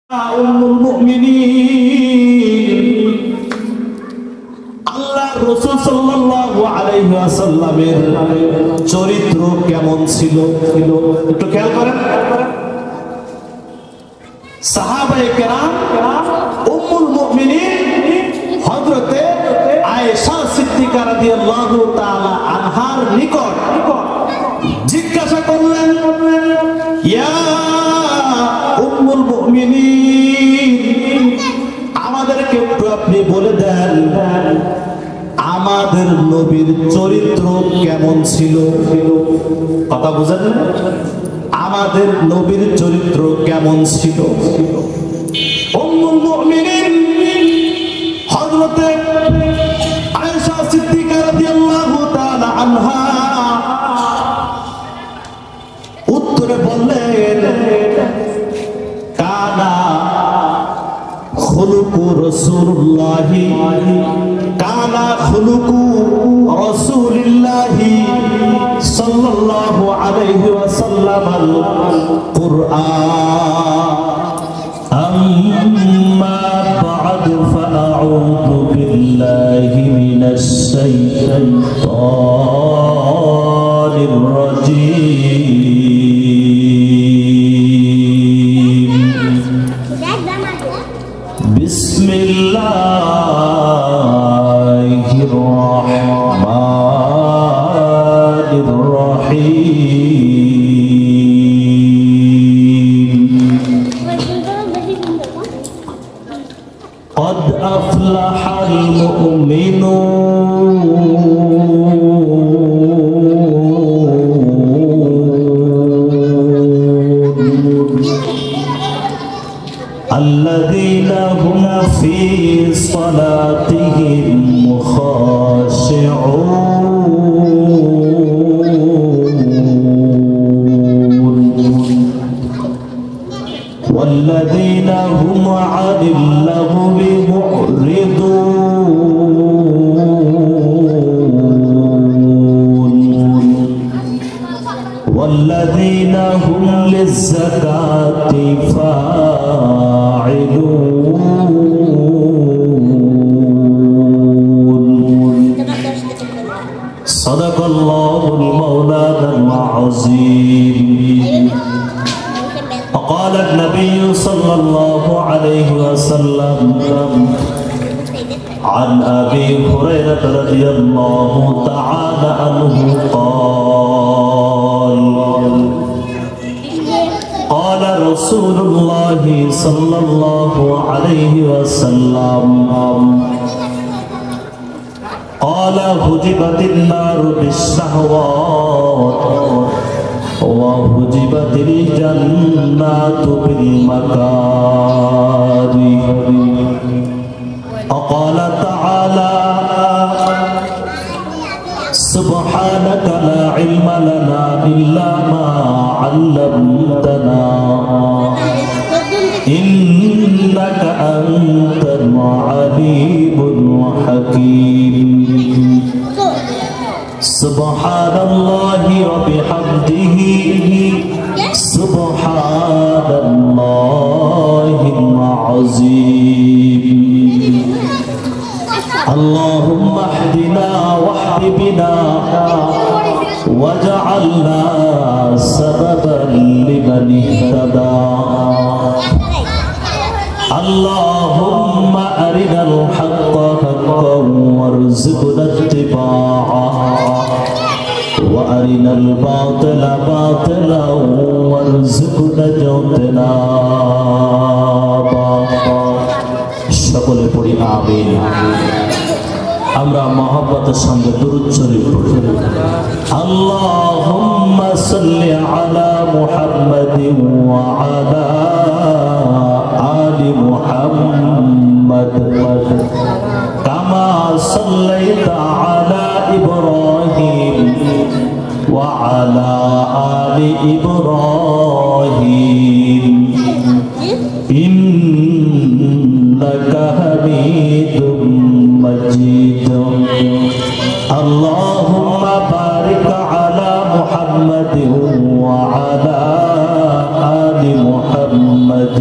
উম্মুল মুমিনিন আল্লাহর রাসূল সাল্লাল্লাহু আলাইহি ওয়াসাল্লামের চরিত্র কেমন ছিল একটু খেয়াল করেন। সাহাবায়ে কেরাম উম্মুল মুমিনিন হযরতে আয়েশা সিদ্দিকা রাদিয়াল্লাহু তাআলা আনহার নিকট জিজ্ঞাসা করলেন, ইয়া উম্মুল মুমিনিন, আমাদেরকে একটু আপনি বলে দেন আমাদের নবীর চরিত্র কেমন ছিল। কথা বুঝেন না? আমাদের নবীর চরিত্র কেমন ছিল। উম্মুল মুমিনিন হযরতে আয়েশা সিদ্দিকা রাদিয়াল্লাহু তাআলা আনহা উত্তরে বললেন, কানা খুলুকু রাসূলুল্লাহি কানা খুলুকু রাসূলিল্লাহি সাল্লাল্লাহু আলাইহি ওয়াসাল্লাম আল কুরআন। আম্মা বা'দ ফাআউযু বিল্লাহি মিনাশ শাইতানির রাজীম। বিসমিল্লাহির রাহমানির রাহিম। قد أفلح المؤمنون الذين هم في صلاتهم خاشعون والذين هم عن اللغو معرضون والذين هم للزكاة فاعلون. صدق الله المولانا العظيم. وقال النبي صلى الله عليه وسلم عن أبي هريرة رضي الله تعالى عنه قال رسول الله صلى الله عليه وسلم قال هجبت النار بالشهوات وهجبت الجنات بالمكاره. وقال تعالى سبحانك لا علم لنا إلا ما علمتنا إنك أنت العليم الحكيم. سبحان الله وبحمده سبحان الله العظيم. اللهم اهدنا واهد بنا واجعلنا سببا لمن اهتدى. اللهم أرنا الحق حقا وارزقنا اتباعه وأرنا الباطل باطلا وارزقنا اجتنابه. সকলে পড়ি আমিন। আমরা মহব্বতের সঙ্গে দুরূদ শরীফ পড়ি। আল্লাহুম্মা সাল্লি আলা মুহাম্মাদিন ওয়া আলা আলি মুহাম্মাদ কামা সাল্লাইতা আলা ইব্রাহিম ওয়া আলা আলি ইব্রাহিম ইন্নাকা হামিদুম مجيد. اللهم بارك على محمد وعلى آل محمد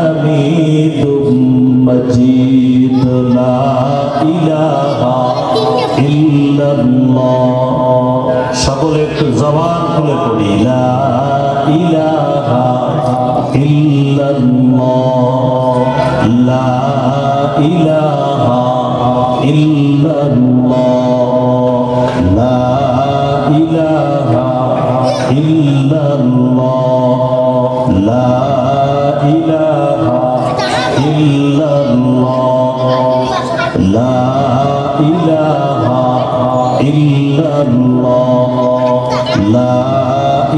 হামিদুম মাজিদ লা ইলাহা ইল্লাল্লাহ সকলে একটু জবান খুলে পড়ি লা ইলাহা ইল্লাল্লাহ লা ইলাহা ইল্লাল্লাহ লা ইলাহা ইল্লাল্লাহ লা ইলাহা ইল্লাল্লাহ লা ইলাহা ইল্লাল্লাহ লা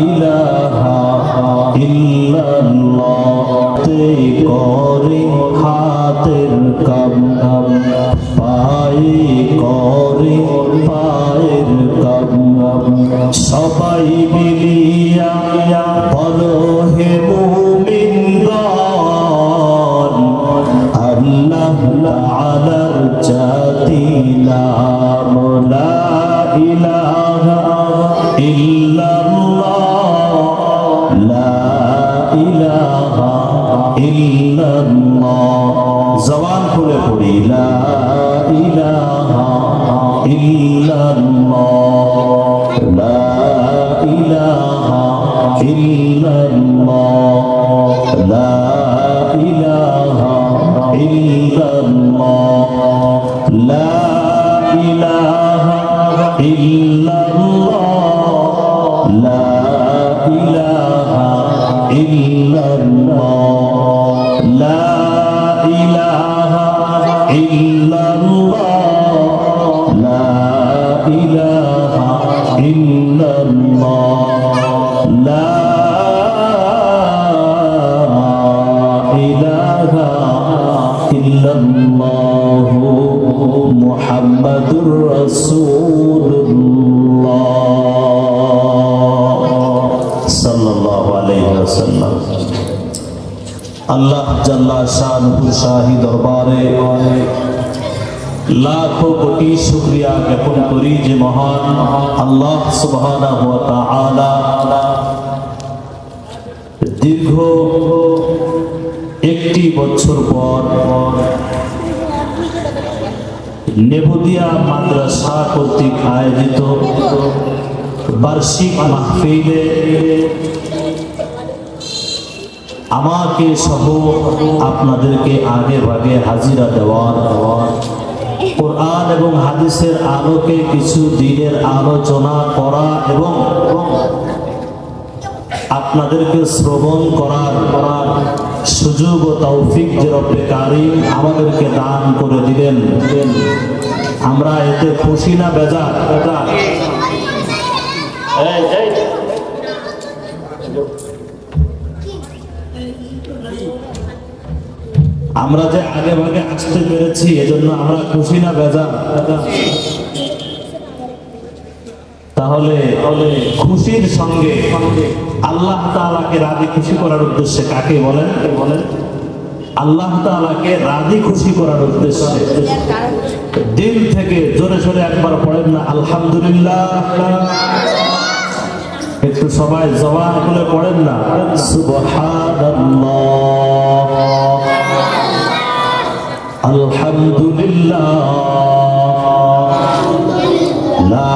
ইলাহা ইল্লাল্লাহ তে করে হাতের কাম পায়ে করে পায়ের কাম সবাই মিলিয়া বলো হে মুমিনগণ আল্লাহ তাআলার জাতি নাম লা ইলাহা ইল্লাল্লাহ লা ইলাহা ইল্লাল্লাহ জবান খুলে পড়ি লা ইলাহা ইল্লাল্লাহ লা ইলাহা ইল্লাল্লাহ লা ইলাহা ইল্লাল্লাহ লা ইলাহা ইল্লাল্লাহ লা ইলাহা ইল্লাল্লাহ লা ইলাহা ইল্লাল্লাহ লা ইলাহা ইল্লাল্লাহ লা ইলাহা ইল্লাল্লাহ মুহাম্মাদুর রাসূলুল্লাহ সাল্লাল্লাহু আলাইহি ওয়াসাল্লাম। আল্লাহ জাল্লা শানুহু শাহী দরবারে লাখো কোটি শুকরিয়া জ্ঞাপন করি যে মহান আল্লাহ সুবহানাহু ওয়া তাআলা দীর্ঘ একটি বছর পর নেবুদিয়া মাদ্রাসা কর্তৃক আয়োজিত বার্ষিক মাহফিলে আমাকে সহ আপনাদেরকে আগে ভাগে হাজিরা দেওয়ার কোরআন এবং হাদিসের আলোকে কিছু দিনের আলোচনা করা এবং আপনাদেরকে শ্রবণ করার সুযোগ ও তৌফিক যে রব্বে কারীম আমাদেরকে দান করে দিলেন, আমরা এতে খুশি না বেজার? আমরা যে আগে ভাগে আসতে পেরেছি এজন্য আমরা খুশি না বেজার? তাহলে খুশির সঙ্গে আল্লাহ তাআলাকে রাজি খুশি করার উদ্দেশ্যে কাকে বলেন? আল্লাহ তাআলাকে রাজি খুশি করার উদ্দেশ্যে দিল থেকে জোরে সোরে একবার পড়েন না আলহামদুলিল্লাহ? একটু সবাই জবান খুলে পড়েন না সুবহানাল্লাহ আলহামদুলিল্লাহ লা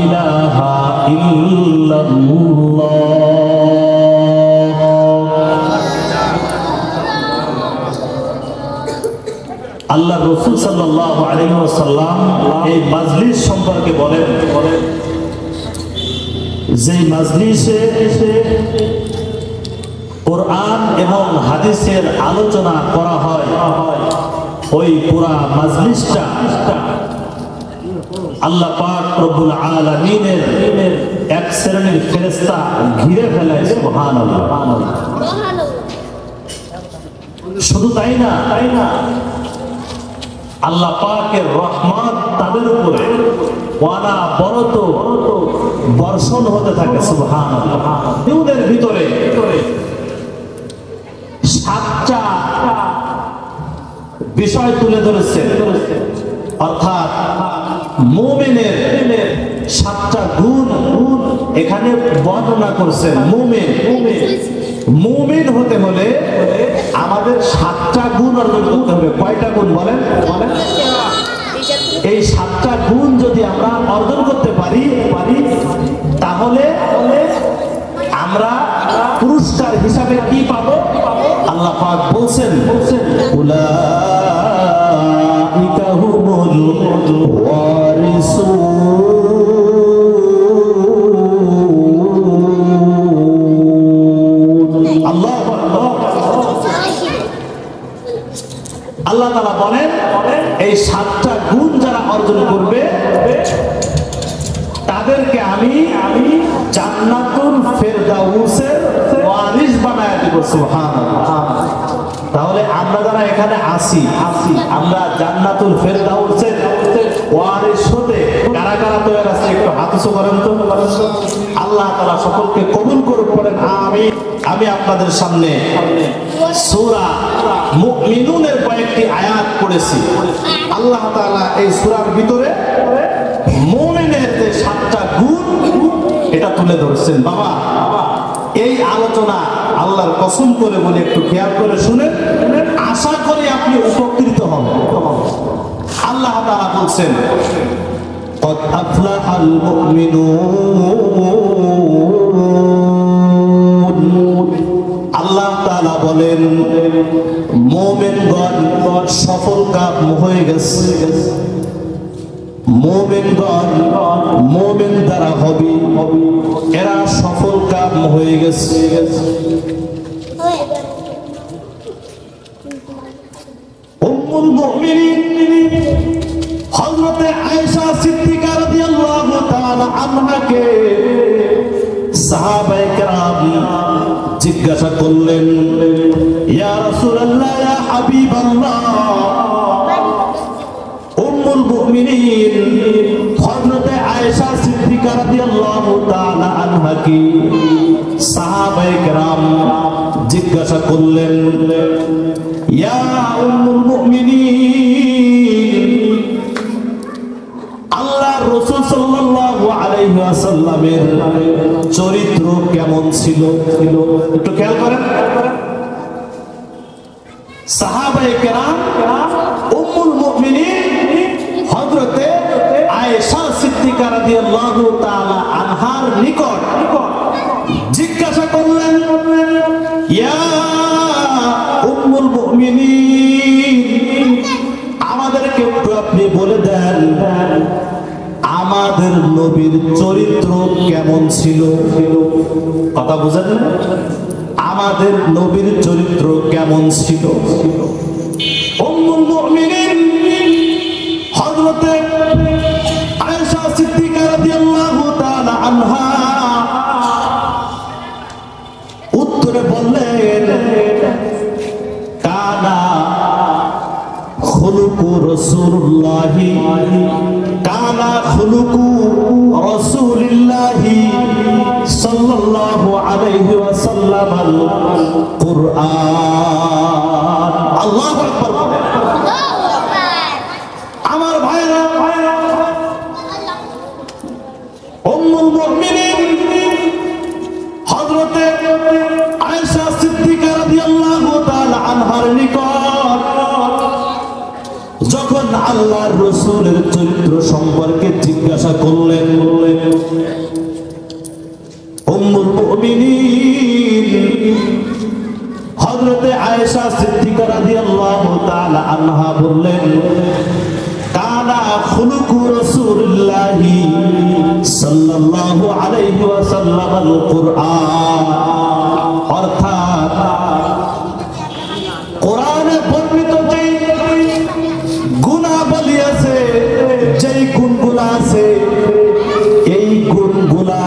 ইলাহা ইল্লাল্লাহ। আল্লাহ রাসূল সাল্লাল্লাহু আলাইহি ওয়াসাল্লাম এই মাজলিস সম্পর্কে বলেন যে মাজলিসে কোরআন এবং হাদিসের আলোচনা করা হয় ওই পুরা মাজলিসটা আল্লাহ পাক রব্বুল আলামিনের এক শ্রেণীর ফেরেশতা ঘিরে ফেলে। সুবহানাল্লাহ। শুধু তাই না আল্লাহ পাকের রহমত তাদের উপরে ওয়ানা বরত বর্ষণ হতে থাকে। সুবহানাল্লাহ। দুনিয়ার ভিতরে সাতটা বিষয় তুলে ধরেছে, অর্থাৎ মুমিনের সাতটা গুণ এখানে বর্ণনা করছেন। মুমিন হতে হলে আমাদের সাতটা গুণ অর্জন করতে হবে। কয়টা গুণ বলেন? এই সাতটা গুণ যদি আমরা অর্জন করতে পারি তাহলে আমরা পুরস্কার হিসাবে কি পাবো? আল্লাহ পাক বলছেন, উলাইকা হুমুল ওয়ারিসুন। আল্লাহ তাআলা বলেন এই সাতটা গুণ যারা অর্জন করবে তাদেরকে আমি জান্নাতুল ফেরদাউসের ওয়ারিস বানায় দেব। সুবহানাল্লাহ। তাহলে আমরা যারা এখানে আসি আমরা জান্নাতুল ফেরদাউসের ওয়ারিস হতে কারা কারা তৈরি আছে একটু হাত উঁচু করেন তো। আল্লাহ তাআলা সকলকে কবুল করুন, বলেন আমিন। আমি আপনাদের সামনে সূরা মুমিনুনের কয়েকটি আয়াত পড়েছি। আল্লাহ তাআলা এই সূরার ভিতরে মুমিনের যে সাতটা গুণ এটা তুলে ধরছেন। বাবা, এই আলোচনা আল্লাহর কসম করে বলে একটু খেয়াল করে শুনেন, আশা করি আপনি উপকৃত হন। আল্লাহ তাআলা বলছেন, قد أفلح المؤمنون। আল্লাহ তাআলা বলেন মুমিনগণ সফল কাম হয়ে গেছে। মুমিন দ্বারা হবে, এরা সফল কাম হয়ে গেছে। উম্মুল মুমিনিন হযরতে আয়েশা সিদ্দিকা রাদিয়াল্লাহু তাআলা আনহাকে সাহাবায়ে কেরাম জিজ্ঞাসা করলেন, ইয়া রাসূলুল্লাহ, ইয়া হাবিবাল্লাহ, উম্মুল মুমিনিন হযরতে আয়েশা সিদ্দিকা রাদিয়াল্লাহু তাআলা আনহা কি সাহাবায়ে কেরাম জিজ্ঞাসা করলেন, ইয়া উম্মুল মুমিনিন, আল্লাহর রাসূল সাল্লাল্লাহু আলাইহি ওয়াসাল্লামের চরিত্র কেমন ছিল? একটু খেয়াল করেন। সাহাবায়ে কেরাম উম্মুল মুমিনিন হযরতে আয়েশা সিদ্দিকা রাদিয়াল্লাহু তাআলা আনহার নিকট জিজ্ঞাসা করলেন, ইয়া উম্মুল মুমিনিন, আমাদেরকে একটু আপনি বলে দেন আমাদের নবীর চরিত্র কেমন ছিল? কথা বুঝেন না? আমাদের নবীর চরিত্র কেমন ছিল? উম্মুল মুমিনিন হযরতে আয়েশা সিদ্দিকা রাদিয়াল্লাহু তাআলা আনহা উত্তরে বললেন, কানা খুলুকু রাসূলুল্লাহি, কানা খুলুকু রাসূলিল্লাহি সাল্লাল্লাহু আলাইহি ওয়াসাল্লাম আল কুরআন। আল্লাহু আকবার। আমার ভাইরা, উম্মুল মুমিনিন হযরতে আয়েশা সিদ্দিকা রাদিয়াল্লাহু তাআলা আনহার নিকট যখন আল্লাহর রাসূলের চরিত্র সম্পর্কে জিজ্ঞাসা করলেন, উম্মুল মুমিনিন হযরতে আয়েশা সিদ্দিকা রাদিয়াল্লাহু তাআলা আনহা বললেন, কানা খুলুকু রাসূলিল্লাহি সাল্লাল্লাহু আলাইহি ওয়াসাল্লাম আল কুরআন। অর্থাৎ কোরআনে বর্ণিত যেই গুণাবলী আছে, যেই গুণগুলা আছে, এই গুণগুলা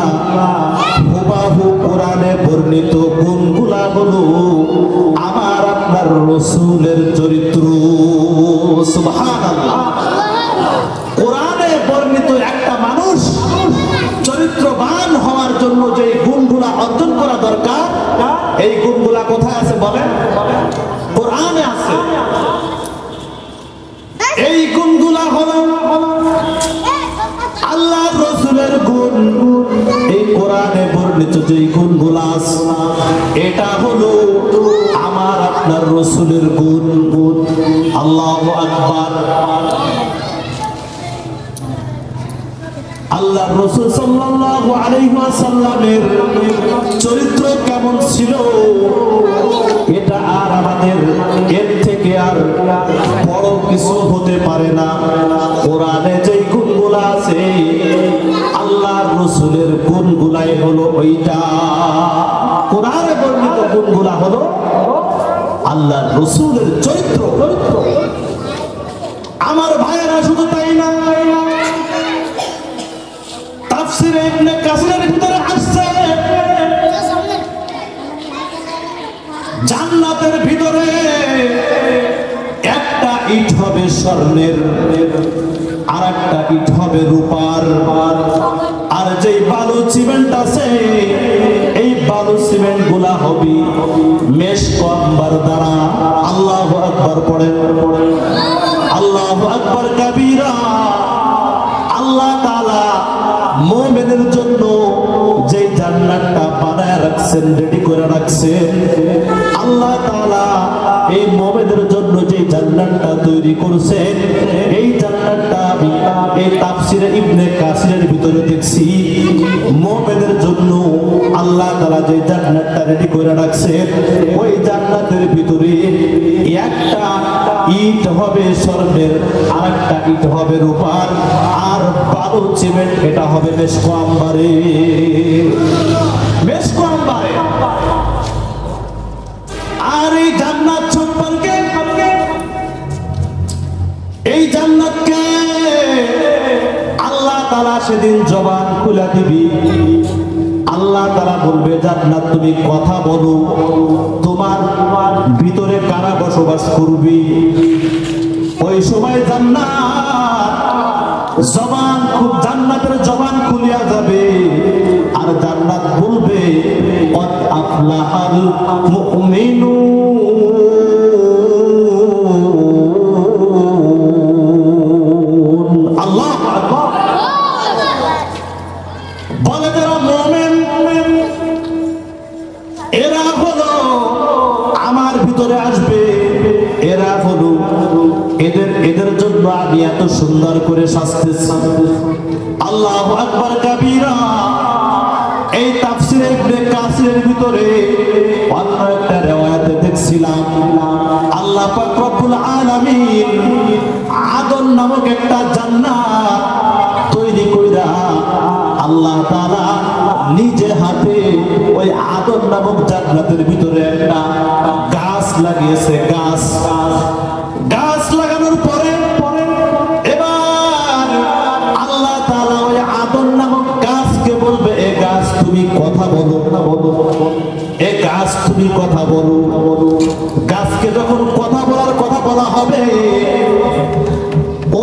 হুবাহু কোরআনে বর্ণিত গুণগুলা হলো আমার আপনার রাসূলের চরিত্র। সুবহানাল্লাহ। কোরআনে বর্ণিত একটা মানুষ চরিত্রবান হওয়ার জন্য যে গুণগুলা অর্জন করা দরকার, এই গুণগুলা কোথায় আছে বলেন? কোরআনে আছে। এই গুণগুলা হলো আল্লাহর রাসূলের বর্ণিত যে গুণগুলো আছে এটা হলো আমার আপনার রাসূলের গুণ। আল্লাহু আকবার। আল্লাহর রাসূল সাল্লাল্লাহু আলাইহি ওয়াসাল্লামের চরিত্র কেমন ছিল এটা আর আমাদের এর থেকে আর বড় কিছু হতে পারে না। কোরআনে যে গুণগুলো আছে আল্লাহর রাসূলের গুণগুলাই হলো ওইটা। কোরআনে বর্ণিত গুণগুলো হলো আল্লাহর রাসূলের চরিত্র। আমার ভাইয়েরা শুধু তাই না, তাফসীরে ইবনে কাসিরের ভিতরে আসছে জান্নাতের ভিতরে একটা ইট হবে স্বর্ণের, আর একটা ইট হবে রূপার, আর যেই বালু সিমেন্ট আছে এই বালু সিমেন্ট গুলা হবে মেশক আম্বার দ্বারা। আল্লাহু আকবার পড়েন, আল্লাহু আকবার কাবীরা। আল্লাহ তাআলা মুমিনের জন্য যে জান্নাতটা বানায় রাখছেন, রেডি করে রাখছেন, আল্লাহ তাআলা এই মুমিনের জন্য যে জান্নাতটা তৈরি করেছেন এই জান্নাতটা আমি এই তাফসীরে ইবনে কাসিরের ভিতরে দেখছি মুমিনের জন্য আল্লাহ তাআলা যে জান্নাতটা রেডি করে রাখছেন ওই জান্নাতের ভিতরে একটা ইট হবে স্বর্ণের, আরেকটা ইট হবে রূপার, আর বালু সিমেন্ট এটা হবে মেশক আম্বারে। মেশক আম্বারে। আর এই জান্নাত সম্পর্কে এই জান্নাতকে আল্লাহ তাআলা সেদিন জবান খুলে দিবি। আল্লাহ তাআলা বলবে জান্নাত তুমি কথা বলো, তোমার ভিতরে কারা বসবাস করবি। ওই সময় জান্নাতের জবান খুলিয়া যাবে আর জান্নাত বলবে কদ আফলাহাল মুমিনুন। আল্লাহু আকবার। বলে যারা মুমিন এরা হলো আমার ভিতরে আসবে, এরা হলো এদের জন্য আমি এত সুন্দর করে সাজতেছি। আল্লাহু আকবার কাবীরা। এই তাফসীরে ইবনে কাসিরের ভিতরে অন্য একটা riwayate দেখছিলাম আল্লাহ পাক রব্বুল আলামিন আদন নামক একটা জান্নাত তৈরি কইরা আল্লাহ তাআলা নিজে হাতে ওই আদন নামক জান্নাতের ভিতরে একটা গাছ লাগিয়েছে। গাছ লাগানোর পরে এবার আল্লাহ তাআলা ওই আদন নামক গাছকে বলবে এ গাছ তুমি কথা বলো, এ গাছ তুমি কথা বলো। গাছকে যখন কথা বলা হবে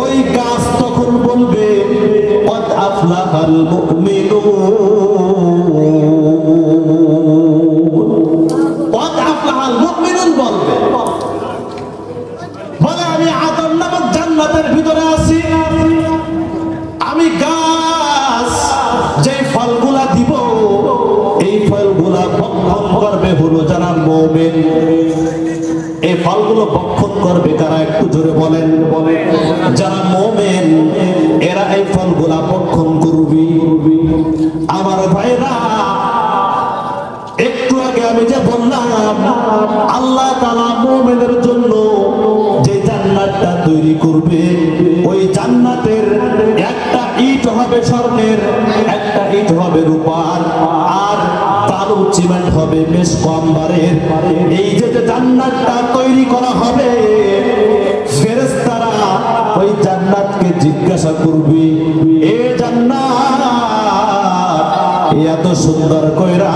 ওই গাছ তখন বলবে কদ আফলাহাল মুমিনুন। কদ আফলাহাল মুমিনুন বলবে আমি আদম নামক জান্নাতের ভিতরে আছি, আমি গাছ যে ফলগুলা দিব এই ফলগুলা ভক্ষণ করবে হলো যারা মুমিন। এই ফলগুলো ভক্ষণ করবে কারা একটু জোরে বলেন। যারা মুমিন এরা এই ফলগুলা ভক্ষণ করবে। আমার ভাইরা একটু আগে আমি যে বললাম আল্লাহ তাআলা মুমিনের জন্য যে জান্নাতটা তৈরি করবে ওই জান্নাতের একটা ইট হবে স্বর্ণের, একটা ইট হবে রূপার, আর বালু সিমেন্ট হবে মেশক আম্বারের। এই যে জান্নাতটা তৈরি করা হবে ফেরেশতারা ওই জান্নাতকে জিজ্ঞাসা করবে এ জান্নাত এত সুন্দর কইরা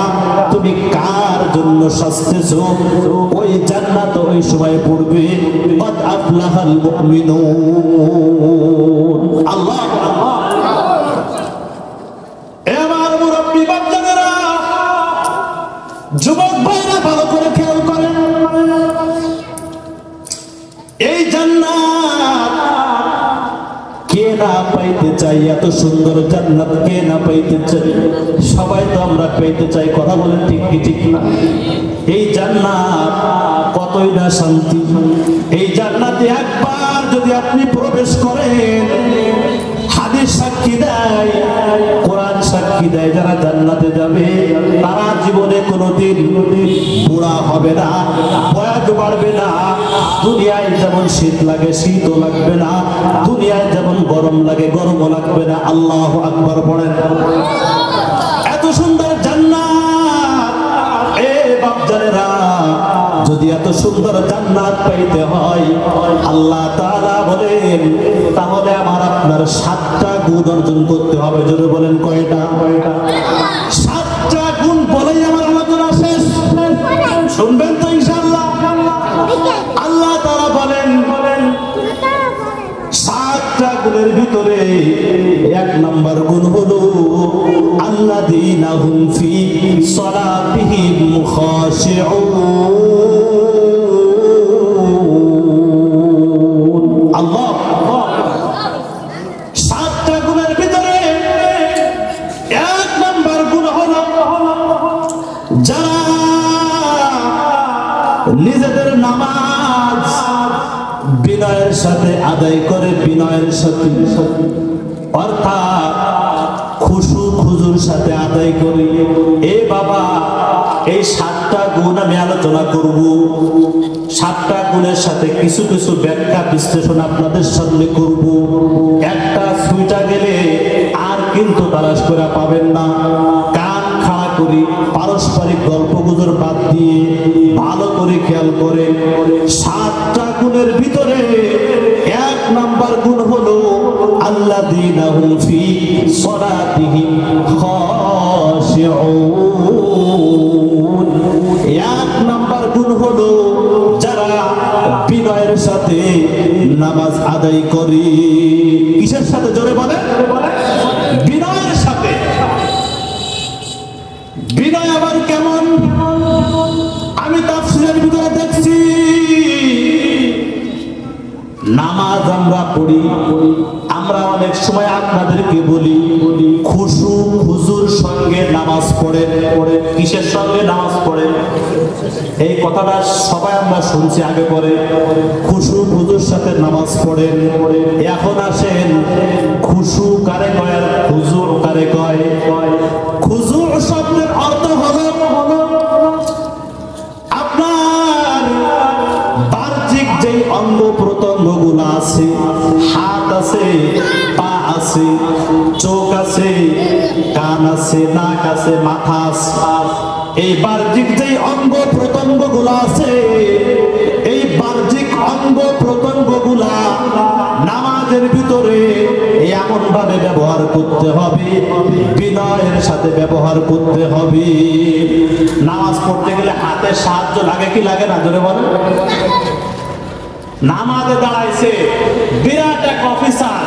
তুমি কার জন্য সাজতেছো। ওই জান্নাত ওই সময় পড়বে কদ আফলাহাল মুমিনুন। আল্লাহ এবার মুরব্বি বাচ্চারা যুবক ভাইরা ভালো করে খেয়াল করেন। এই জান্নাত কে না পাইতে চাই? এত সুন্দর জান্নাত কে না পাইতে চাই? সবাই তো আমরা পেতে চাই, কথা বলেন ঠিক কি ঠিক না? এই জান্নাত কতই না শান্তি। এই জান্নাতে একবার যদি আপনি প্রবেশ করেন, হাদিস সাক্ষী দেয়, কোরআন সাক্ষী দেয়, যারা জান্নাতে যাবে তারা জীবনে কোনোদিন বুড়া হবে না, বয়স বাড়বে না। দুনিয়ায় যেমন শীত লাগে শীতও লাগবে না, দুনিয়ায় যেমন গরম লাগে গরমও লাগবে না। আল্লাহু আকবার পড়েন। এত সুন্দর জান্নাত, এ বাপজানেরা, যদি এত সুন্দর জান্নাত পাইতে হয়, আল্লাহ তাআলা বলেন তাহলে আমার আপনার 7টা গুণ অর্জন করতে হবে। জোরে বলেন কয়টা? 7টা গুণ বলেই আমার আলোচনা শেষ। শুনবেন তো ইনশাআল্লাহ? আল্লাহ তাআলা বলেন 7টা গুণের ভিতরে 1 নম্বর গুণ হলো আল্লাযীনা হুম ফি সালাতিহিম খাশিউন। আল্লাহ, 7টা গুণের ভিতরে 1 নম্বর গুণ হলো যারা নিজেদের নামাজ বিনয়ের সাথে আদায় করে, বিনয়ের সাথে, অর্থাৎ খুশু খুজুর সাথে আদায় করে। এ বাবা, এই 7টা গুণ আমি আলোচনা করব। 7টা গুণের সাথে কিছু কিছু ব্যাখ্যা বিশ্লেষণ আপনাদের সামনে করব। একটা সুইটা গেলে আর কিন্তু তালাশ করে পাবেন না। কান খাড়া করি, পারস্পরিক গল্প গুজর বাদ দিয়ে ভালো করে খেয়াল করে। 7টা গুণের ভিতরে 1 নম্বর গুণ হলো আল্লাযীনা হুম ফি সালাতিহিম খাশিউন। 1 নম্বর গুণ হলো যারা বিনয়ের সাথে নামাজ আদায় করে। কিসের সাথে? জোরে বলে, বিনয়ের সাথে। বিনয় আবার কেমন? আমি তাফসীরের ভিতরে দেখছি, নামাজ আমরা পড়ি, আমরা অনেক সময় আপনাদেরকে বলি খুশু খুজুর সঙ্গে নামাজ পড়ে। কিসের সঙ্গে নামাজ পড়ে? এই কথাটা সবাই আমরা শুনছি আগে পরে। খুশু খুজুর সাথে নামাজ পড়েন। এখন আসেন, খুশু কারে কয় আর খুজু কারে কয়? খুজু শব্দের অর্থ হলো আপনার বাহ্যিক যে অঙ্গ প্রত্যঙ্গ গুলো আছে, হাত আছে, পা আছে, চোখ আছে, কান আছে, নাক আছে, মাথা আছে, এই বাহ্যিক যে অঙ্গ প্রত্যঙ্গ গুলো আছে, এই বাহ্যিক অঙ্গ প্রত্যঙ্গ গুলা নামাজের ভিতরে এমন ভাবে ব্যবহার করতে হবে, বিনয়ের সাথে ব্যবহার করতে হবে। নামাজ পড়তে গেলে হাতের সাহায্য লাগে কি লাগে না? জোরে বলেন। নামাজে দাঁড়াইছে বিরাট এক অফিসার,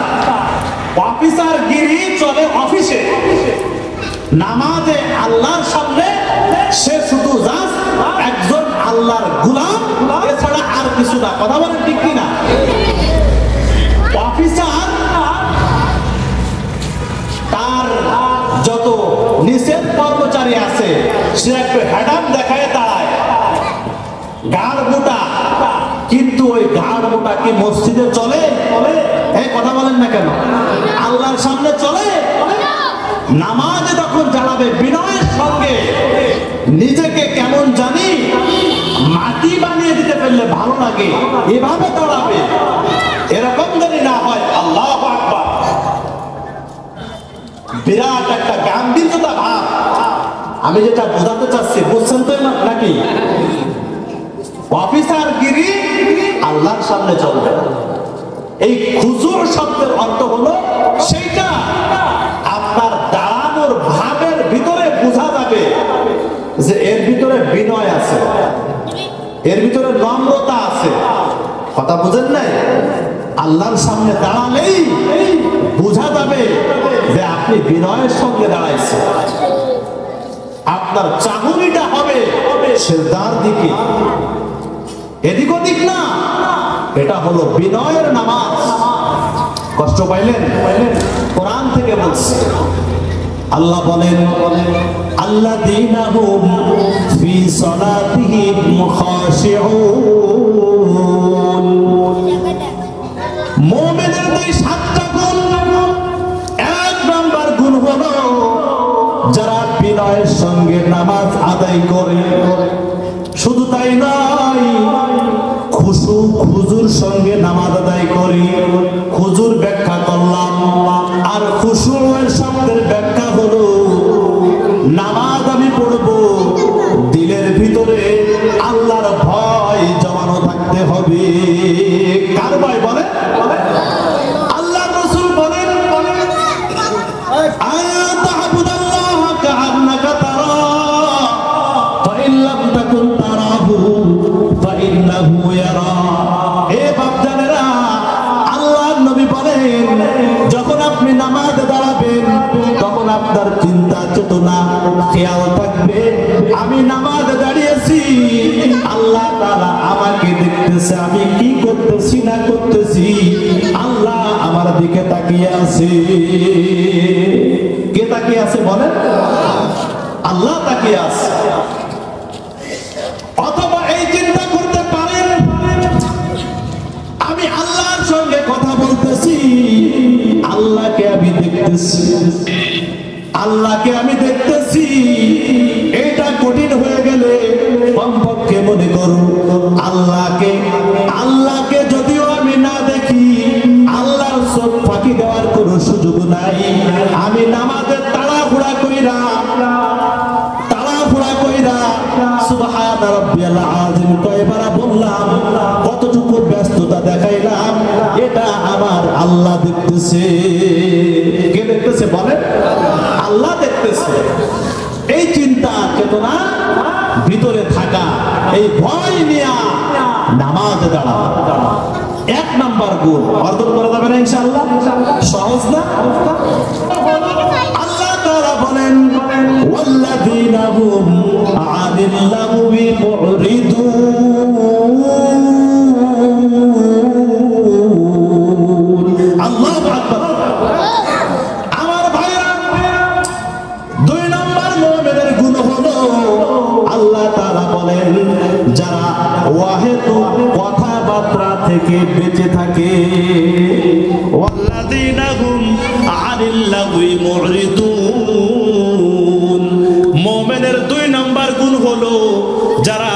অফিসার গিরি চলে অফিসে। নামাজে আল্লাহর সামনে সে শুধু জাস্ট একজন আল্লাহর গোলাম, এছাড়া আর কিছু না। কথা বলেন ঠিক কিনা? অফিসার তার যত নিষেধ কর্মচারী আছে সে একটু হ্যাডাম দেখায় দাঁড়ায়, গাড় মোটা। কিন্তু ওই গাড় মোটা কি মসজিদে চলে? এই কথা বলেন না কেন? আল্লাহর সামনে চলে? নামাজে যখন দাঁড়াবে বিনয়ের সঙ্গে, নিজেকে কেমন জানি মাটি বানিয়ে দিতে পারলে ভালো লাগে, এভাবে দাঁড়াবে। এরকম যদি না হয়, আল্লাহু আকবার, বিরাট একটা গাম্ভীর্যতা ভাব। আমি যেটা বোঝাতে চাচ্ছি বুঝছেন তো নাকি? অফিসার গিরি আল্লাহর সামনে চলবে। এই খুজুর শব্দের অর্থ হলো সেইটা আপনার দাঁড়ানোর ভাবের ভিতরে বোঝা যাবে যে এর ভিতরে বিনয় আছে, এর ভিতরে নম্রতা আছে। কথা বুঝেন নাই? আল্লাহর সামনে দাঁড়ালেই বোঝা যাবে যে আপনি বিনয়ের সঙ্গে দাঁড়াইছেন। আপনার চাহনিটা হবে সিজদার দিকে, এদিক ওদিক না। এটা হলো বিনয়ের নামাজ। কষ্ট পাইলেন? কোরআন থেকে বলছে, আল্লাহ বলেন আল্লাযীনা হুম ফি সালাতিহিম খাশিউন। মুমিনের দুই সাতটা গুণ। এক নাম্বার গুণ হলো যারা বিনয়ের সঙ্গে নামাজ আদায় করে। শুধু তাই নয়, খুশু খুজুর সঙ্গে নামাজ আদায় করি। খুজুর ব্যাখ্যা করলাম, আর খুশুর শব্দের ব্যাখ্যা হলো নামাজ আমি পড়ব, দিলের ভিতরে আল্লাহর ভয় জমানো থাকতে হবে। কার ভয় বলে? আল্লাহর রাসূল বলেন আয়াতাবুদাল্লাহ কাআন্নাকা তারা ফাইন লাম তাকুন তারাহু ফাইন্নাহু ইয়ারা। হে বাপজানেরা, আল্লাহর নবী বলেন যখন আপনি নামাজে দাঁড়াবেন তখন আপনার চিন্তা চেতনা খেয়াল থাকবে আমি নামাজে দাঁড়িয়েছি, আল্লাহ তাআলা আমাকে দেখতেছে, আমি কি করতেছি না করতেছি, আল্লাহ আমার দিকে তাকিয়ে আছে। কে তাকিয়ে আছে বলেন? আল্লাহ তাকিয়ে আছে। অথবা এই চিন্তা করতে পারেন আমি আল্লাহর সঙ্গে কথা বলতেছি, আল্লাহকে আমি দেখতেছি, আল্লাহকে আমি দেখতেছি। এটা কঠিন হয়ে গেলে কমপক্ষে মনে করো আল্লাহকে যদিও আমি না দেখি, আল্লাহর চোখ ফাঁকি দেওয়ার কোনো সুযোগ নাই। আমি নামাজে তাড়াহুড়া কইরা সুবহান রাব্বিয়াল আযীম কয়বার বললাম, কতটুকু ব্যস্ততা দেখাইলাম, এটা আমার আল্লাহ দেখতেছে। কে দেখতেছে বলেন? আল্লাহ দেখতেছে। এই চিন্তা চেতনা ভিতরে থাকা, এই ভয় নিয়া নামাজে দাঁড়ানো এক নাম্বার গুণ। অর্জন করা যাবে না ইনশাআল্লাহ? সহজ না? আল্লাহ তাআলা বলেন ওয়াল্লাযীনা হুম আনিল লাগবি মুরিদুন। আল্লাহু আকবার। আমার ভাইরা, দুই নম্বর মুমিনের গুণ হলো আল্লাহ তাআলা বলেন যারা ওয়াহেতু কথাবার্তা থেকে বেঁচে থাকে। ওয়াল্লাযীনা হুম আনিল লাগবি মুরিদুন। মুমিনের দুই নম্বর গুণ হলো যারা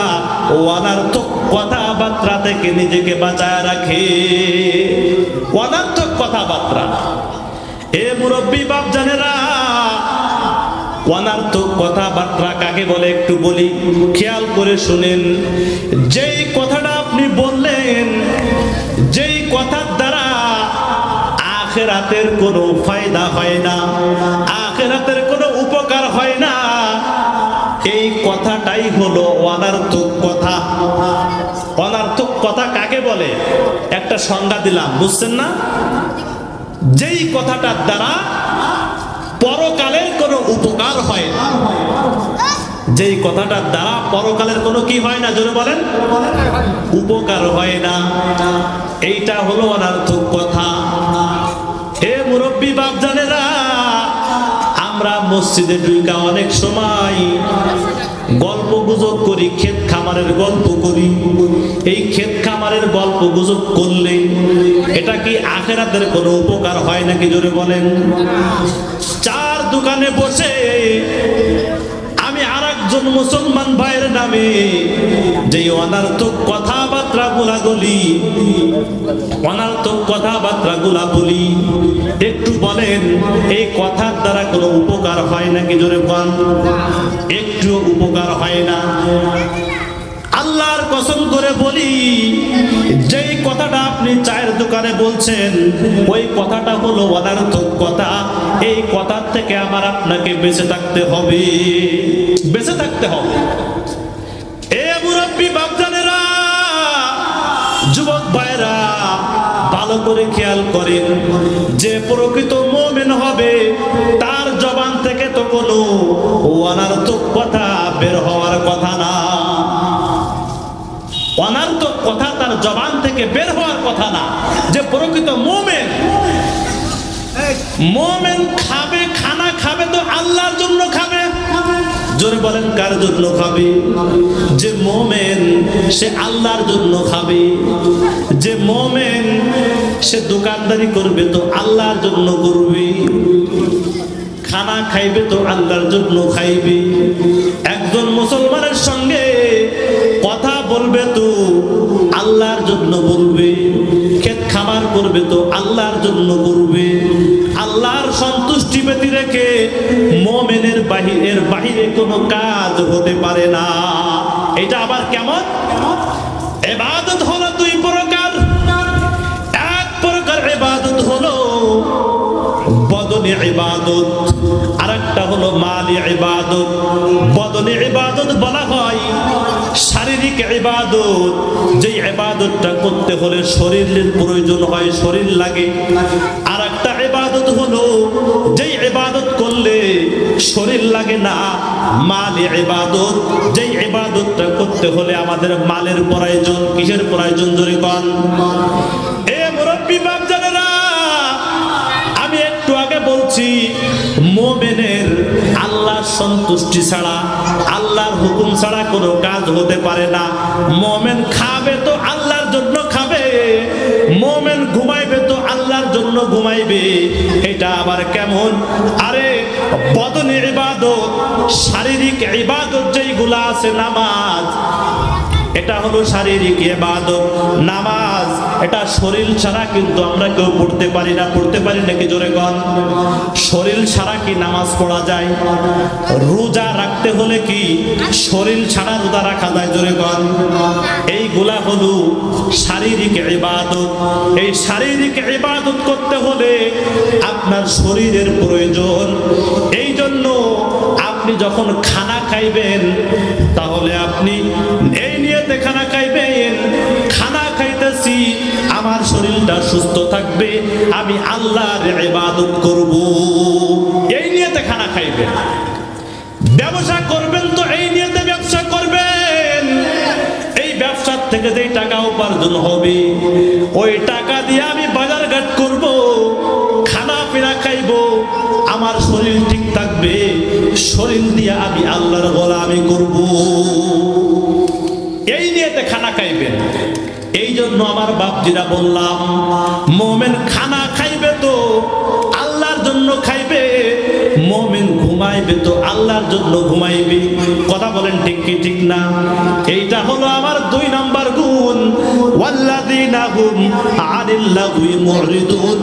অনর্থক কথাবার্তা থেকে নিজেকে বাঁচায় রাখে। অনর্থক কথাবার্তা, এ মুরব্বী বাপজানেরা, অনর্থক কথাবার্তা কাকে বলে একটু বলি, খেয়াল করে শুনেন। যেই কথাটা আপনি বললেন, যেই কথার দ্বারা আখিরাতের কোনো ফায়দা হয় না, আখিরাতের কোনো উপকার হয় না, এই কথাটাই হলো অনর্থক কথা। অনর্থক কথা কাকে বলে একটা সংজ্ঞা দিলাম, বুঝছেন না? যেই কথাটার দ্বারা পরকালের কোনো উপকার হয় না, যেই কথাটার দ্বারা পরকালের কোনো কি হয় না, জোরে বলেন, উপকার হয় না, এইটা হলো অনর্থক কথা। হে মুরব্বী বাপজানেরা, আমরা মসজিদে ঢুইকা অনেক সময় গল্প গুজব করি, ক্ষেত খামারের গল্প করি। এই ক্ষেত খামারের গল্প গুজব করলে এটা কি আখিরাতের কোনো উপকার হয় নাকি, জোরে বলেন? চার দোকানে বসে আমি আরেকজন মুসলমান ভাইয়ের নামে যে অনর্থক কথাবার্তা গুলা বলি, অনর্থক কথাবার্তা গুলা বলি, একটু বলেন এই কথার দ্বারা কোনো উপকার হয় নাকি, জোরে বলেন? একটু উপকার হয় না। আল্লাহর কসম করে বলি, যেই কথাটা আপনি চায়ের দোকানে বলছেন, ওই কথাটা হলো অনর্থক কথা। এই কথার থেকে আমার আপনাকে বেঁচে থাকতে হবে, বেঁচে থাকতে হবে। এ মুরব্বী বাপজানেরা, যুবক ভাইরা, ভালো করে খেয়াল করেন, যে প্রকৃত মুমিন হবে তার জবান থেকে তো কোনো অনর্থক কথা বের হওয়ার কথা না। অনর্থক কথা তার জবান থেকে বের হওয়ার কথা না। যে প্রকৃত মুমিন মুমিন খাবে, খানা খাবে তো আল্লাহর জন্য খাবে। জোরে বলেন কার জন্য খাবে? যে মুমিন সে আল্লাহর জন্য খাবে। যে মুমিন সে দোকানদারি করবে তো আল্লাহর জন্য করবে। খানা খাইবে তো আল্লাহর জন্য খাইবে। একজন মুসলমানের সঙ্গে কথা বলবে তো আল্লাহর জন্য বলবে। ক্ষেত খামার করবে তো আল্লাহর জন্য করবে। আল্লাহর সন্তুষ্টি ব্যতী রেখে মুমিনের বাহিরে কোনো কাজ হতে পারে না। এটা আবার কেমন? ইবাদত হলো দুই প্রকার। এক প্রকার ইবাদত হলো বদনি ইবাদত, আরেকটা হলো মালি ইবাদত। বদনি ইবাদত বলা হয় শারীরিক ইবাদত, যে ইবাদতটা করতে হলে শরীরের প্রয়োজন হয়, শরীর লাগে। আরেকটা ইবাদত হলো যেই ইবাদত করলে শরীর লাগে না, মালি ইবাদত। যেই ইবাদতটা করতে হলে আমাদের মালের প্রয়োজন। কিসের প্রয়োজন জোরে কোন? এ মুরব্বি বাপজানেরা, আমি একটু আগে বলছি মুমিনের আল্লাহর সন্তুষ্টি ছাড়া, আল্লাহর হুকুম ছাড়া কোনো কাজ হতে পারে না। মুমিন খাবে তো আল্লাহর জন্য খাবে, মুমিন ঘুমাইবে তো আল্লাহর জন্য ঘুমাইবে। এটা আবার কেমন? আরে বদনি ইবাদত, শারীরিক ইবাদত যেইগুলা আছে, নামাজ, এটা হলো শারীরিক ইবাদত। নামাজ এটা শরীর ছাড়া কিন্তু আমরা কেউ পড়তে পারি না। পড়তে পারি নাকি জোরে কোন? শরীর ছাড়া কি নামাজ পড়া যায়? রোজা রাখতে হলে কি শরীর ছাড়া রোজা রাখা যায় জোরে কোন? এইগুলা হলো শারীরিক ইবাদত। এই শারীরিক ইবাদত করতে হলে আপনার শরীরের প্রয়োজন। এই জন্য আপনি যখন খানা খাইবেন তাহলে আপনি এই নিয়তে খানা খাইবেন, খানা খাইতেছি আমার শরীরটা সুস্থ থাকবে, আমি আল্লাহর ইবাদত করব, এই নিয়তে খানা খাইবেন। ব্যবসা করবেন তো এই নিয়তে ব্যবসা করবেন। এই ব্যবসার থেকে যেই টাকা উপার্জন হবে ওই টাকা দিয়ে আমি বাজারঘাট করব, খানা পিনা খাইব, আমার শরীর ঠিক থাকবে, শরীর দিয়ে আমি আল্লাহর গোলামি করব, এই নিয়তে খানা খাইবেন। এই জন্য আমার বাপজিরা বললাম, মুমিন খানা খাইবে তো আল্লাহর জন্য খাইবে, মুমিন ঘুমাইবে তো আল্লাহর জন্য ঘুমাইবে। কথা বলেন ঠিক কি ঠিক না? এইটা হলো আমার 2 নাম্বার গুণ। ওয়াল্লাযীনা হুম আনিল লাগwi মুরিদুন।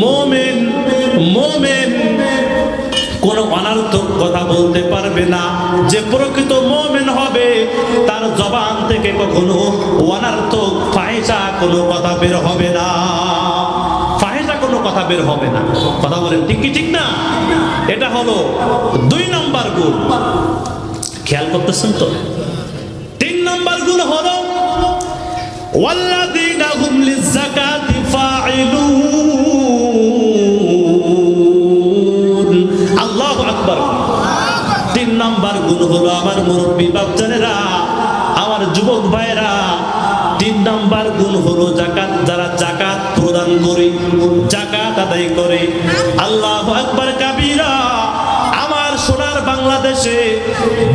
মুমিন কোন অনর্থক কথা বলতে পারবে না। যে প্রকৃত মুমিন হবে তার জবান থেকে কখনো অনর্থক ফাহিশা কোনো কথা বের হবে না। ফাহিশা কোনো কথা বের হবে না। কথা বলেন ঠিক কি ঠিক না? এটা হলো 2 নাম্বার গুণ। খেয়াল করতেছেন তো? 3 নাম্বার গুণ হলো ওয়াল্লাযীনা হুম লিয-যাকাতি ফাঈলুন। আল্লাহু আকবার। 3 নাম্বার গুণ হলো আমার মুরব্বি বাপজানেরা, আমার যুবক ভাইরা, 3 নাম্বার গুণ হলো যাকাত। যারা যাকাত প্রদান করে, যাকাত আদায় করে, আল্লাহু আকবার কাবীরা। আমার সোনার বাংলাদেশে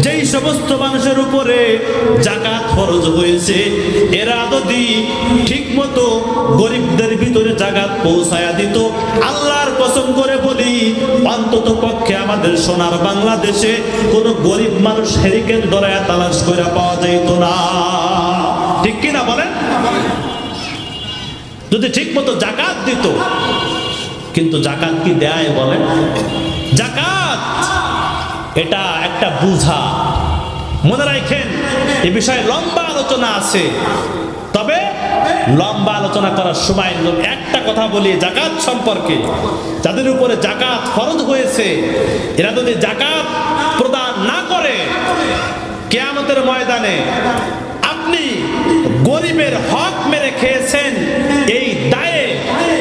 যেই সমস্ত মানুষের উপরে যাকাত ফরজ হয়েছে, এরা যদি ঠিক মতো গরিবদের ভিতরে যাকাত পৌঁছায়া দিত, আল্লাহর কসম করে বলি অন্তত পক্ষে আমাদের সোনার বাংলাদেশে কোন গরিব মানুষ হেরিকেন ধরায়া তালাশ করে পাওয়া যাইত না। ঠিক কিনা বলেন? যদি ঠিক মতো যাকাত দিত। কিন্তু যাকাত কি দেয় বলেন? যাকাত এটা একটা বোঝা। মনে রাখেন এই বিষয়ে লম্বা আলোচনা আছে, তবে লম্বা আলোচনা করার সময় একটা কথা বলি যাকাত সম্পর্কে। যাদের উপরে যাকাত ফরজ হয়েছে এরা যদি যাকাত প্রদান না করে, কিয়ামতের ময়দানে আপনি গরিবের হক মেরে খেয়েছেন, এই দায়ে,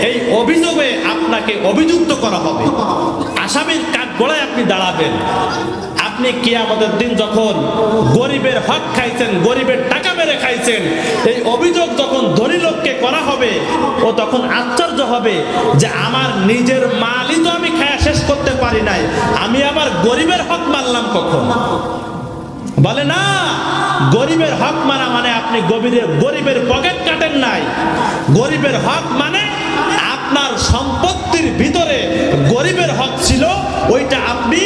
এই অভিযোগে আপনাকে অভিযুক্ত করা হবে। আসামির কাঠগড়ায় আপনি দাঁড়াবেন। আপনি কিয়ামতের দিন যখন গরিবের হক খাইছেন, গরিবের টাকা মেরে খাইছেন, এই অভিযোগ যখন ধনী লোককে করা হবে, ও তখন আশ্চর্য হবে যে আমার নিজের মালই তো আমি খায়া শেষ করতে পারি নাই, আমি আবার গরিবের হক মারলাম কখন? বলে না, গরিবের হক মারা মানে আপনি গরিবের পকেট কাটেন নাই। গরিবের হক মানে আপনার সম্পত্তির ভিতরে গরিবের হক ছিল, ওইটা আপনি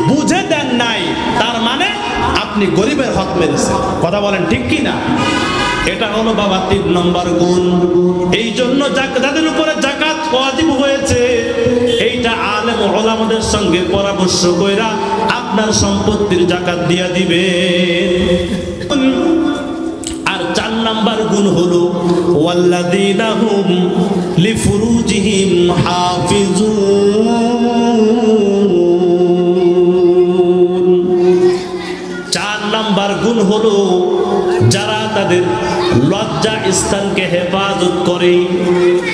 বুঝে দেন নাই, তার মানে আপনি গরিবের হক মেরেছেন। কথা বলেন ঠিক কি না? এটা হলো বাবা 3 নম্বর গুণ। এই জন্য যাদের উপরে যাকাত ওয়াজিব হয়েছে, এইটা আলেম ওলামাদের সঙ্গে পরামর্শ কইরা আপনার সম্পত্তির যাকাত দিয়া দিবে। আর 4 নাম্বার গুণ হলো ওয়াল্লাযীনা হুম লিফুরুজিহিম হাফিজুন। 4 নাম্বার গুণ হলো যারা তাদের লজ্জা স্থানকে হেফাজত করে।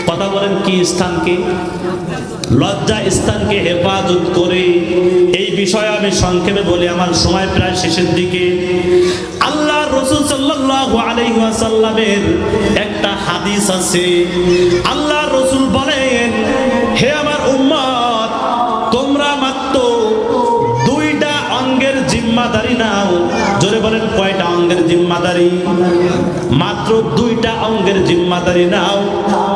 কথা বলেন, কি স্থানকে? লজ্জা স্থানকে হেফাজত করে। এই বিষয়ে আমি সংক্ষেপে বলি, আমার সময় প্রায় শেষের দিকে। আল্লাহ রাসূল সাল্লাল্লাহু আলাইহি ওয়াসাল্লামের একটা হাদিস আছে। আল্লাহ রাসূল বলেন, হে আমার উম্মত, তোমরা মাত্র 2টা অঙ্গের জিম্মাদারি নাও। জোরে বলেন, কয়টা অঙ্গের জিম্মাদারি? মাত্র 2টা অঙ্গের জিম্মাদারি নাও,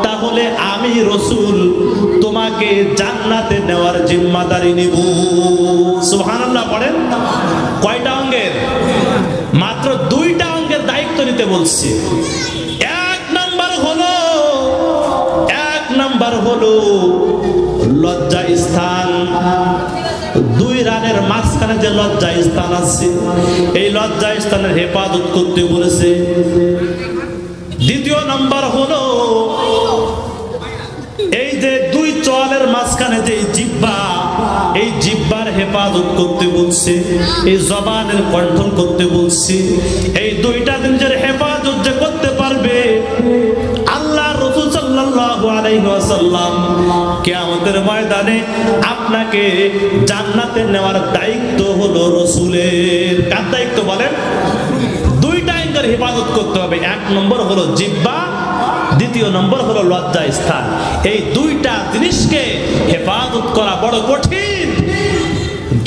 তাহলে আমি রাসূল তোমাকে জান্নাতে নেওয়ার জিম্মাদারি নিব। সুবহানাল্লাহ পড়েন। কয়টা অঙ্গের? মাত্র 2টা অঙ্গের দায়িত্ব নিতে বলছি। 1 নাম্বার হলো লজ্জা স্থান। 2 রানের মাঝখানে যে লজ্জা স্থান আছে, এই লজ্জা স্থানের হেফাজত করতে বলেছে। 2 নম্বর হলো এই যে 2 চোয়ালের মাঝখানে যে জিহ্বা, এই জিহ্বার হেফাজত করতে বলছে, এই জবানের কন্ট্রোল করতে বলছে। এই 2টা জিনিসের হেফাজত যে করতে পারবে, আল্লাহ রাসূল সাল্লাল্লাহু আলাইহি ওয়াসাল্লাম কিয়ামতের ময়দানে আপনাকে জান্নাতে নেওয়ার দায়িত্ব হলো রাসূলের। কার দায়িত্ব বলেন? 2টা অঙ্গের হেফাজত করতে হবে। 1 নম্বর হলো জিহ্বা, 2 নম্বর হলো লজ্জা স্থান। এই 2টা জিনিসকে হেফাজত করা বড় কঠিন।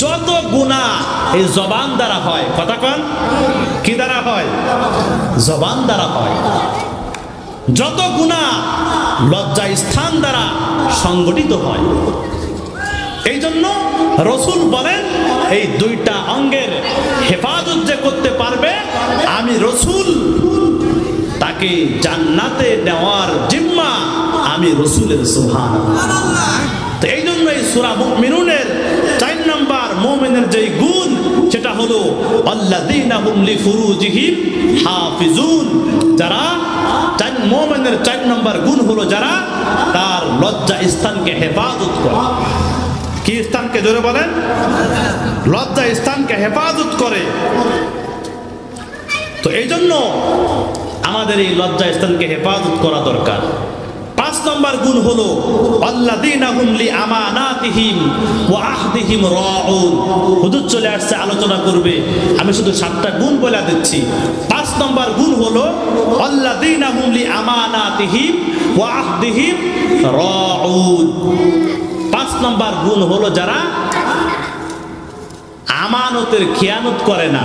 যত গুনাহ এই জবান দ্বারা হয়। কথা কন, কি দ্বারা হয়? জবান দ্বারা হয়। যত গুনাহ লজ্জা স্থান দ্বারা সংগঠিত হয়। এই জন্য রাসূল বলেন, এই 2টা অঙ্গের হেফাজত যে করতে পারবে, আমি রাসূল তাকে জান্নাতে নেওয়ার জিম্মা আমি রাসূলের। সুবহানাল্লাহ। তো এই জন্য এই সূরা মুমিনুনের 4 নাম্বার মুমিনের যে গুণ, সেটা হলো আল্লাযীনা হুম লিফুরুজিহিম হাফিজুন। যারা মুমিনের 4 নাম্বার গুণ হলো যারা তার লজ্জা স্থানকে হেফাজত করে। কি স্থানকে? জোরে বলেন। লজ্জা স্থানকে হেফাজত করে। তো এই জন্য আমাদের এই লজ্জা স্থানকে হেফাজত করা দরকার। 5 নম্বর গুণ হলো আল্লাযীনা হুম লিআমানাতিহিম ওয়া আহদিহিম রাউন। হুজুর চলে আসছে, আলোচনা করবে, আমি শুধু 7টা গুণ বলে দিচ্ছি। 5 নম্বর গুণ হলো আল্লাযীনা হুম লিআমানাতিহিম ওয়া আহদিহিম রাউন। 5 নম্বর গুণ হলো যারা আমানতের খেয়ানত করে না,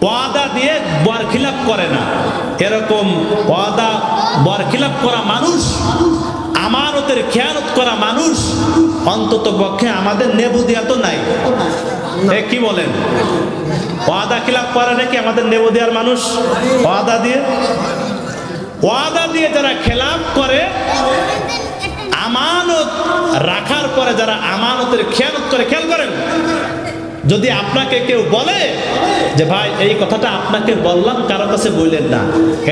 ওয়াদা দিয়ে বরখিলাপ করে না। এরকম ওয়াদা বরখিলাপ করা মানুষ, আমানতের খেয়ানত করা মানুষ অন্তত পক্ষে আমাদের নেবুদিয়া তো নাই। কি বলেন? ওয়াদা খিলাপ করে নাকি আমাদের নেবুদিয়ার মানুষ? ওয়াদা দিয়ে যারা খেলাপ করে, আমানত রাখার পরে যারা আমানতের খেয়ানত করে। খেয়াল করেন, যদি আপনাকে কেউ বলে যে ভাই এই কথাটা আপনাকে বললাম, কারো কাছে বললেন না,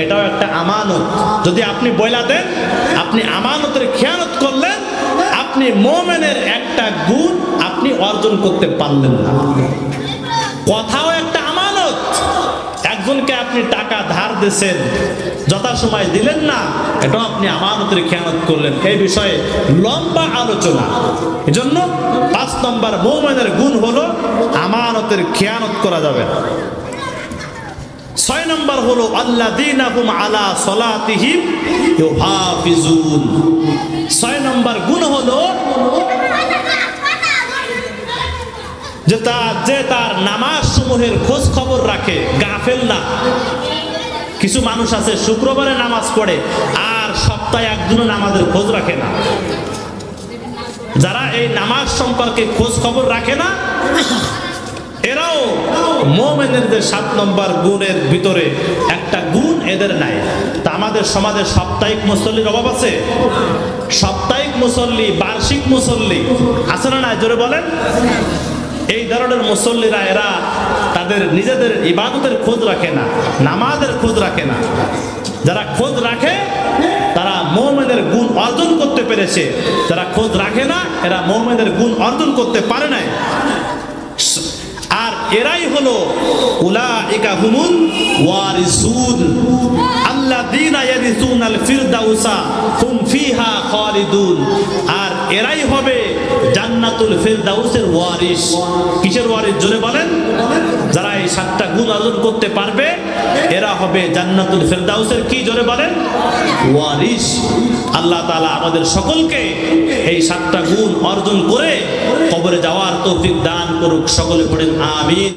এটাও একটা আমানত। যদি আপনি বইলা দেন, আপনি আমানতের খেয়ানত করলেন, আপনি মুমিনের একটা গুণ আপনি অর্জন করতে পারলেন না। কথাও একটা আমানত। একজনকে আপনি টাকা ধার দিয়েছেন, যথাসময় দিলেন না, এটা আপনি আমানতের খেয়ানত করলেন। এই বিষয়ে লম্বা আলোচনা। এজন্য 5 নম্বর মুমিনের গুণ হলো আমানতের খেয়ানত করা যাবে না। 6 নম্বর হলো আল্লাযীনা হুম আলা সালাতিহিম ইউহাফিজুন। 6 নম্বর গুণ হলো যে তার নামাজ সমূহের খোঁজ খবর রাখে, গাফেল না। কিছু মানুষ আছে শুক্রবারে নামাজ পড়ে আর সপ্তাহে একদিনও নামাজের খোঁজ রাখে না। যারা এই নামাজ সম্পর্কে খোঁজ খবর রাখে না, এরাও মুমিনের 7 নম্বর গুণের ভিতরে একটা গুণ এদের নাই। তা আমাদের সমাজে সাপ্তাহিক মুসল্লির অভাব আছে? সাপ্তাহিক মুসল্লি, বার্ষিক মুসল্লি আছে না নাই? জোরে বলেন। এই ধরনের মুসল্লিরা এরা তাদের নিজেদের ইবাদতের খোঁজ রাখে না, নামাজের খোঁজ রাখে না। যারা খোঁজ রাখে তারা মুমিনের গুণ অর্জন করতে পেরেছে, যারা খোঁজ রাখে না এরা মুমিনের গুণ অর্জন করতে পারে নাই। আর এরাই হলো উলাইকা হুমুল ওয়ারিসুন আল্লাযীনা ইয়ারিসুনাল ফিরদাউসা হুম ফিহা খালিদুন। আর এরাই হবে জান্নাতুল ফিরদাউসের ওয়ারিস। কিসের ওয়ারিস? জোরে বলেন। যারা এই 7টা গুণ অর্জন করতে পারবে এরা হবে জান্নাতুল ফিরদাউসের কি? জোরে বলেন, ওয়ারিস। আল্লাহ তাআলা আমাদের সকলকে এই 7টা গুণ অর্জন করে কবরে যাওয়ার তৌফিক দান করুক। সকলে পড়েন আমিন।